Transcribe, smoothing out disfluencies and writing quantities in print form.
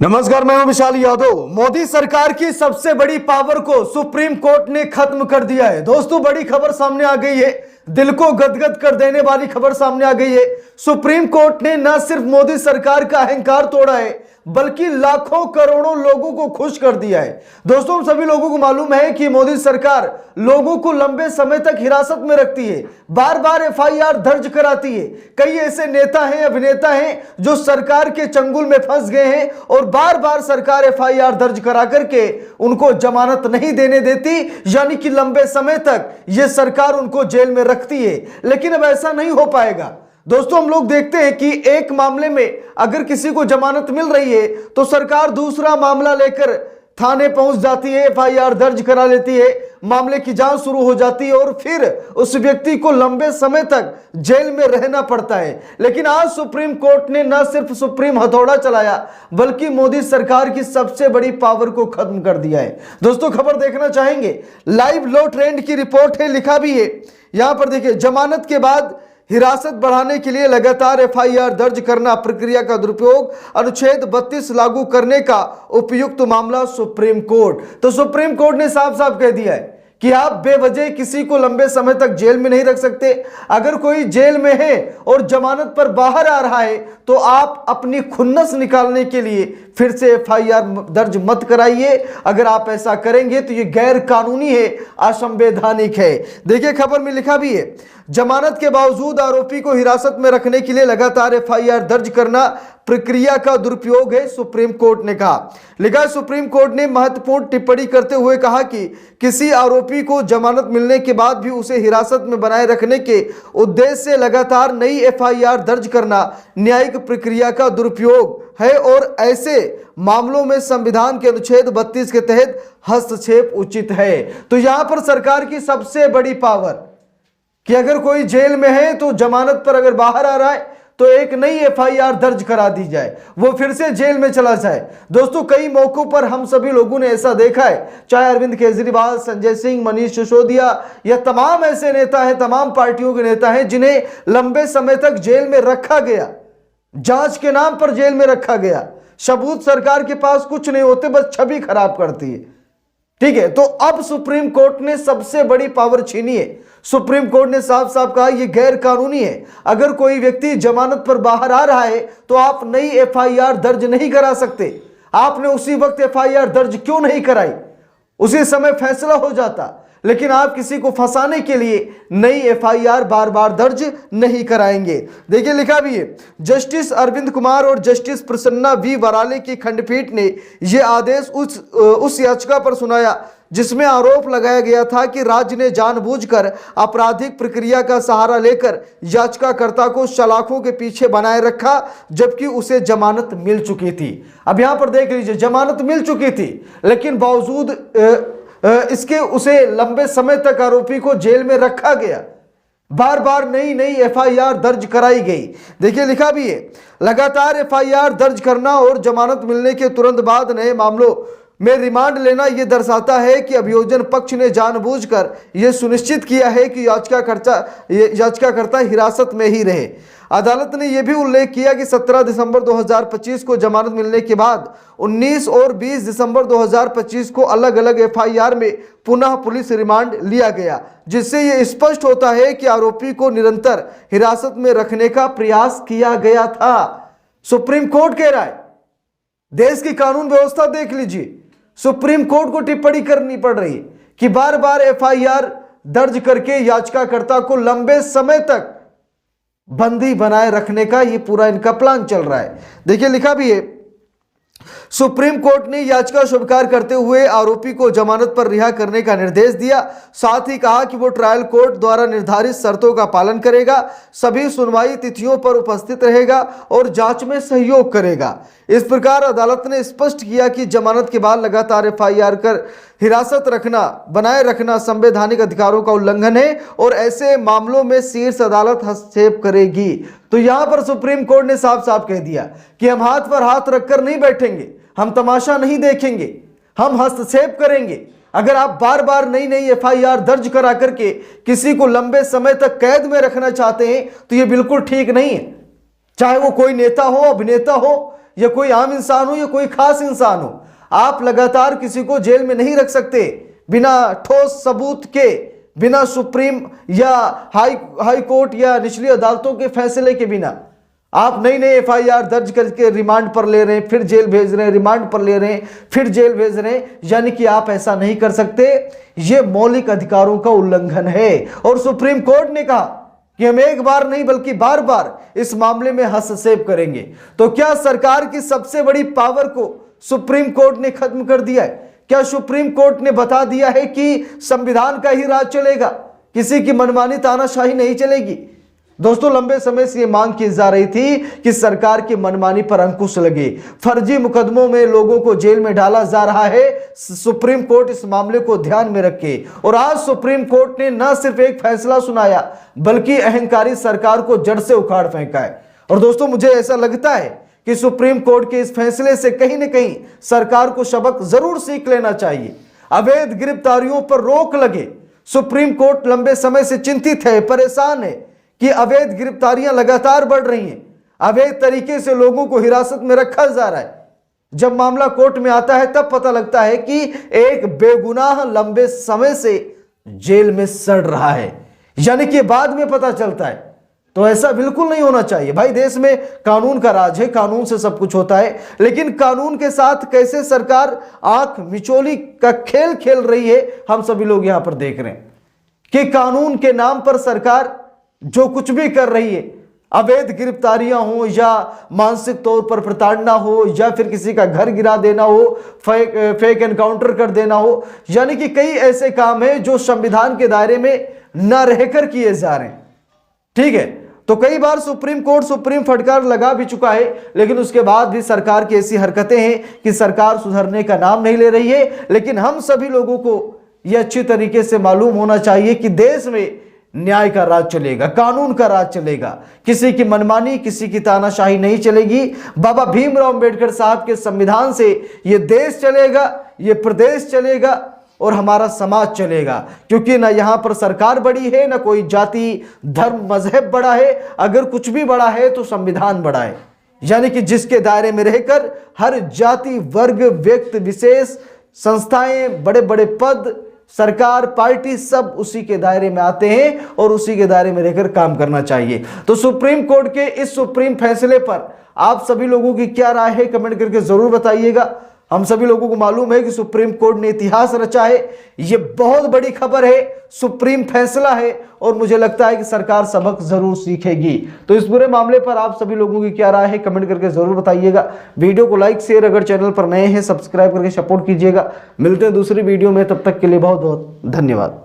नमस्कार, मैं हूं विशाल यादव। मोदी सरकार की सबसे बड़ी पावर को सुप्रीम कोर्ट ने खत्म कर दिया है। दोस्तों, बड़ी खबर सामने आ गई है, दिल को गदगद कर देने वाली खबर सामने आ गई है। सुप्रीम कोर्ट ने न सिर्फ मोदी सरकार का अहंकार तोड़ा है, बल्कि लाखों करोड़ों लोगों को खुश कर दिया है। दोस्तों, हम सभी लोगों को मालूम है कि मोदी सरकार लोगों को लंबे समय तक हिरासत में रखती है, बार बार एफआईआर दर्ज कराती है। कई ऐसे नेता हैं, अभिनेता हैं जो सरकार के चंगुल में फंस गए हैं और बार बार सरकार एफआईआर दर्ज करा करके उनको जमानत नहीं देने देती, यानी कि लंबे समय तक यह सरकार उनको जेल में रखती है। लेकिन अब ऐसा नहीं हो पाएगा। दोस्तों, हम लोग देखते हैं कि एक मामले में अगर किसी को जमानत मिल रही है तो सरकार दूसरा मामला लेकर थाने पहुंच जाती है, एफआईआर दर्ज करा लेती है, मामले की जांच शुरू हो जाती है और फिर उस व्यक्ति को लंबे समय तक जेल में रहना पड़ता है। लेकिन आज सुप्रीम कोर्ट ने न सिर्फ सुप्रीम हथौड़ा चलाया, बल्कि मोदी सरकार की सबसे बड़ी पावर को खत्म कर दिया है। दोस्तों, खबर देखना चाहेंगे, लाइव लो ट्रेंड की रिपोर्ट है, लिखा भी है यहां पर। देखिए, जमानत के बाद हिरासत बढ़ाने के लिए लगातार एफआईआर दर्ज करना, प्रक्रिया का दुरुपयोग, अनुच्छेद 32 लागू करने का उपयुक्त मामला सुप्रीम कोर्ट। तो सुप्रीम कोर्ट ने साफ साफ कह दिया है कि आप बेवजह किसी को लंबे समय तक जेल में नहीं रख सकते। अगर कोई जेल में है और जमानत पर बाहर आ रहा है तो आप अपनी खुन्नस निकालने के लिए फिर से एफआईआर दर्ज मत कराइए। अगर आप ऐसा करेंगे तो ये गैर कानूनी है, असंवैधानिक है। देखिए, खबर में लिखा भी है, जमानत के बावजूद आरोपी को हिरासत में रखने के लिए लगातार एफआईआर दर्ज करना प्रक्रिया का दुरुपयोग है, सुप्रीम कोर्ट ने कहा। लिखा, सुप्रीम कोर्ट ने महत्वपूर्ण टिप्पणी करते हुए कहा कि किसी आरोपी को जमानत मिलने के बाद भी उसे हिरासत में बनाए रखने के उद्देश्य से लगातार नई एफआईआर दर्ज करना न्यायिक प्रक्रिया का दुरुपयोग है और ऐसे मामलों में संविधान के अनुच्छेद 32 के तहत हस्तक्षेप उचित है। तो यहां पर सरकार की सबसे बड़ी पावर कि अगर कोई जेल में है तो जमानत पर अगर बाहर आ रहा है तो एक नई एफआईआर दर्ज करा दी जाए, वो फिर से जेल में चला जाए। दोस्तों, कई मौकों पर हम सभी लोगों ने ऐसा देखा है, चाहे अरविंद केजरीवाल, संजय सिंह, मनीष सिसोदिया या तमाम ऐसे नेता हैं, तमाम पार्टियों के नेता हैं जिन्हें लंबे समय तक जेल में रखा गया, जांच के नाम पर जेल में रखा गया। सबूत सरकार के पास कुछ नहीं होते, बस छवि खराब करती है। ठीक है, तो अब सुप्रीम कोर्ट ने सबसे बड़ी पावर छीनी है। सुप्रीम कोर्ट ने साफ साफ कहा यह गैर कानूनी है। अगर कोई व्यक्ति जमानत पर बाहर आ रहा है तो आप नई एफआईआर दर्ज नहीं करा सकते। आपने उसी वक्त एफआईआर दर्ज क्यों नहीं कराई? उसी समय फैसला हो जाता। लेकिन आप किसी को फंसाने के लिए नई एफआईआर बार बार दर्ज नहीं कराएंगे। देखिए, लिखा भी है, जस्टिस अरविंद कुमार और जस्टिस प्रसन्ना वी वराले की खंडपीठ ने यह आदेश उस याचिका पर सुनाया जिसमें आरोप लगाया गया था कि राज्य ने जानबूझकर आपराधिक प्रक्रिया का सहारा लेकर याचिकाकर्ता को सलाखों के पीछे बनाए रखा, जबकि उसे जमानत मिल चुकी थी। अब यहां पर देख लीजिए, जमानत मिल चुकी थी, लेकिन बावजूद इसके उसे लंबे समय तक आरोपी को जेल में रखा गया, बार बार नई नई एफआईआर दर्ज कराई गई। देखिए, लिखा भी है, लगातार एफआईआर दर्ज करना और जमानत मिलने के तुरंत बाद नए मामलों में रिमांड लेना यह दर्शाता है कि अभियोजन पक्ष ने जानबूझकर यह सुनिश्चित किया है कि याचिकाकर्ता हिरासत में ही रहे। अदालत ने यह भी उल्लेख किया कि 17 दिसंबर 2025 को जमानत मिलने के बाद 19 और 20 दिसंबर 2025 को अलग अलग एफआईआर में पुनः पुलिस रिमांड लिया गया, जिससे यह स्पष्ट होता है कि आरोपी को निरंतर हिरासत में रखने का प्रयास किया गया था। सुप्रीम कोर्ट कह रहा है, देश की कानून व्यवस्था देख लीजिए, सुप्रीम कोर्ट को टिप्पणी करनी पड़ रही है कि बार बार एफआईआर दर्ज करके याचिकाकर्ता को लंबे समय तक बंदी बनाए रखने का ये पूरा इनका प्लान चल रहा है। देखिए, लिखा भी है, सुप्रीम कोर्ट ने याचिका स्वीकार करते हुए आरोपी को जमानत पर रिहा करने का निर्देश दिया। साथ ही कहा कि वो ट्रायल कोर्ट द्वारा निर्धारित शर्तों का पालन करेगा, सभी सुनवाई तिथियों पर उपस्थित रहेगा और जांच में सहयोग करेगा। इस प्रकार अदालत ने स्पष्ट किया कि जमानत के बाद लगातार एफआईआर कर हिरासत रखना, बनाए रखना संवैधानिक अधिकारों का उल्लंघन है और ऐसे मामलों में शीर्ष अदालत हस्तक्षेप करेगी। तो यहां पर सुप्रीम कोर्ट ने साफ साफ कह दिया कि हम हाथ पर हाथ रखकर नहीं बैठेंगे, हम तमाशा नहीं देखेंगे, हम हस्तक्षेप करेंगे। अगर आप बार बार नई नई एफआईआर दर्ज करा करके किसी को लंबे समय तक कैद में रखना चाहते हैं तो यह बिल्कुल ठीक नहीं है। चाहे वो कोई नेता हो, अभिनेता हो या कोई आम इंसान हो या कोई खास इंसान हो, आप लगातार किसी को जेल में नहीं रख सकते बिना ठोस सबूत के, बिना सुप्रीम या हाई कोर्ट या निचली अदालतों के फैसले के बिना। आप नई नई एफआईआर दर्ज करके रिमांड पर ले रहे हैं, फिर जेल भेज रहे हैं, रिमांड पर ले रहे हैं, फिर जेल भेज रहे हैं, यानी कि आप ऐसा नहीं कर सकते। यह मौलिक अधिकारों का उल्लंघन है और सुप्रीम कोर्ट ने कहा कि हम एक बार नहीं बल्कि बार बार इस मामले में हस्तक्षेप करेंगे। तो क्या सरकार की सबसे बड़ी पावर को सुप्रीम कोर्ट ने खत्म कर दिया है? क्या सुप्रीम कोर्ट ने बता दिया है कि संविधान का ही राज चलेगा, किसी की मनमानी तानाशाही नहीं चलेगी? दोस्तों, लंबे समय से यह मांग की जा रही थी कि सरकार की मनमानी पर अंकुश लगे। फर्जी मुकदमों में लोगों को जेल में डाला जा रहा है, सुप्रीम कोर्ट इस मामले को ध्यान में रखे। और आज सुप्रीम कोर्ट ने न सिर्फ एक फैसला सुनाया बल्कि अहंकारी सरकार को जड़ से उखाड़ फेंका है। और दोस्तों, मुझे ऐसा लगता है कि सुप्रीम कोर्ट के इस फैसले से कहीं न कहीं सरकार को सबक जरूर सीख लेना चाहिए। अवैध गिरफ्तारियों पर रोक लगे। सुप्रीम कोर्ट लंबे समय से चिंतित है, परेशान है कि अवैध गिरफ्तारियां लगातार बढ़ रही हैं, अवैध तरीके से लोगों को हिरासत में रखा जा रहा है। जब मामला कोर्ट में आता है तब पता लगता है कि एक बेगुनाह लंबे समय से जेल में सड़ रहा है, यानी कि बाद में पता चलता है। तो ऐसा बिल्कुल नहीं होना चाहिए भाई। देश में कानून का राज है, कानून से सब कुछ होता है, लेकिन कानून के साथ कैसे सरकार आंख मिचोली का खेल खेल रही है, हम सभी लोग यहां पर देख रहे हैं कि कानून के नाम पर सरकार जो कुछ भी कर रही है, अवैध गिरफ्तारियां हो या मानसिक तौर पर प्रताड़ना हो या फिर किसी का घर गिरा देना हो, फेक एनकाउंटर कर देना हो, यानी कि कई ऐसे काम हैं जो संविधान के दायरे में न रहकर किए जा रहे हैं। ठीक है, तो कई बार सुप्रीम कोर्ट सुप्रीम फटकार लगा भी चुका है, लेकिन उसके बाद भी सरकार की ऐसी हरकतें हैं कि सरकार सुधरने का नाम नहीं ले रही है। लेकिन हम सभी लोगों को यह अच्छी तरीके से मालूम होना चाहिए कि देश में न्याय का राज चलेगा, कानून का राज चलेगा, किसी की मनमानी, किसी की तानाशाही नहीं चलेगी। बाबा भीमराव अंबेडकर साहब के संविधान से ये देश चलेगा, ये प्रदेश चलेगा और हमारा समाज चलेगा। क्योंकि ना यहां पर सरकार बड़ी है, ना कोई जाति धर्म मजहब बड़ा है। अगर कुछ भी बड़ा है तो संविधान बड़ा है, यानी कि जिसके दायरे में रहकर हर जाति, वर्ग, व्यक्ति विशेष, संस्थाएं, बड़े बड़े पद, सरकार, पार्टी सब उसी के दायरे में आते हैं और उसी के दायरे में रहकर काम करना चाहिए। तो सुप्रीम कोर्ट के इस सुप्रीम फैसले पर आप सभी लोगों की क्या राय है, कमेंट करके जरूर बताइएगा। हम सभी लोगों को मालूम है कि सुप्रीम कोर्ट ने इतिहास रचा है, ये बहुत बड़ी खबर है, सुप्रीम फैसला है और मुझे लगता है कि सरकार सबक जरूर सीखेगी। तो इस पूरे मामले पर आप सभी लोगों की क्या राय है, कमेंट करके जरूर बताइएगा। वीडियो को लाइक, शेयर, अगर चैनल पर नए हैं सब्सक्राइब करके सपोर्ट कीजिएगा। मिलते हैं दूसरी वीडियो में, तब तक के लिए बहुत बहुत धन्यवाद।